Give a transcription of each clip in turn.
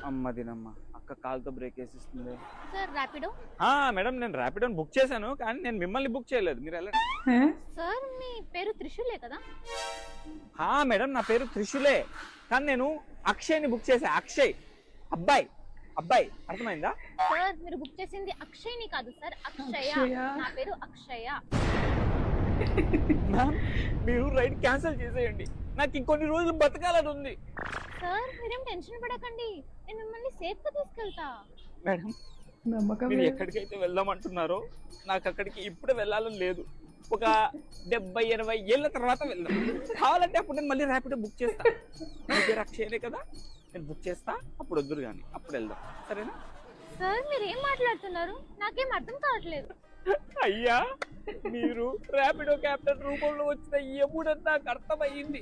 అమ్మ దినమ్మ అక్క కాల్తో break వేసిస్తుంది. Sir Rapido. Madam నేను ర్యాపిడోని బుక్ చేశాను కానీ నేను మిమ్మల్ని బుక్ చేయలేదు, మీరు వెళ్ళండి. సార్ మీ పేరు త్రిశూలే కదా? మేడం నా పేరు త్రిశూలే కానీ నేను అక్షయ్ని బుక్ చేశా. అక్షయ్ అబ్బాయి అబ్బాయి అర్థమైందా? సార్ మీరు బుక్ చేసింది అక్షయ్ని కాదు సార్, అక్షయ. నా పేరు అక్షయ. మ్యామ్ మీరు రైడ్ క్యాన్సిల్ చేసేయండి, నాకు ఇంకొన్ని రోజులు బతకాలని ఉంది. సార్ మీరేం టెన్షన్ పడకండి, నేను మిమ్మల్ని సేఫ్ గా తీసుకెళ్తా. మేడం మీరు ఎక్కడికైతే వెళ్దామంటున్నారో నాకు అక్కడికి ఇప్పుడు వెళ్ళాలని లేదు, ఒక 70-80 ఏళ్ళ తర్వాత వెళ్దాం. కావాలంటే అప్పుడు నేను మళ్ళీ ర్యాపిడో బుక్ చేస్తా. మీ పేరు అక్షయనే కదా, నేను బుక్ చేస్తా, అప్పుడు వద్దురు కానీ అప్పుడు వెళ్దాం, సరేనా? సార్ మీరు ఏం మాట్లాడుతున్నారు, నాకేం అర్థం కావట్లేదు. అయ్యా మీరు ర్యాపిడో క్యాప్టెన్ రూపంలో వచ్చిన ఎప్పుడంతా నాకు అర్థమయ్యింది.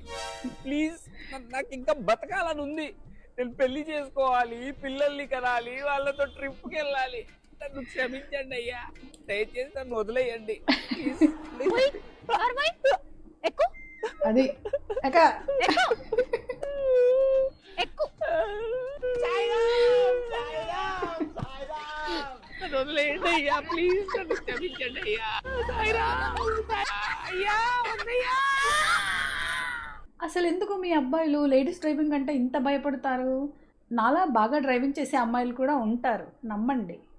ప్లీజ్ నాకు ఇంకా బతకాలని ఉంది, నేను పెళ్లి చేసుకోవాలి, పిల్లల్ని కనాలి, వాళ్ళతో ట్రిప్కి వెళ్ళాలి. నన్ను క్షమించండి అయ్యా, దయచేసి నన్ను వదిలేయండి. ఎక్కు అది వదిలేయండి అయ్యా, ప్లీజ్ నన్ను క్షమించండి అయ్యా. అసలు ఎందుకు మీ అబ్బాయిలు లేడీస్ డ్రైవింగ్ అంటే ఇంత భయపడతారు? నాలా బాగా డ్రైవింగ్ చేసే అమ్మాయిలు కూడా ఉంటారు, నమ్మండి.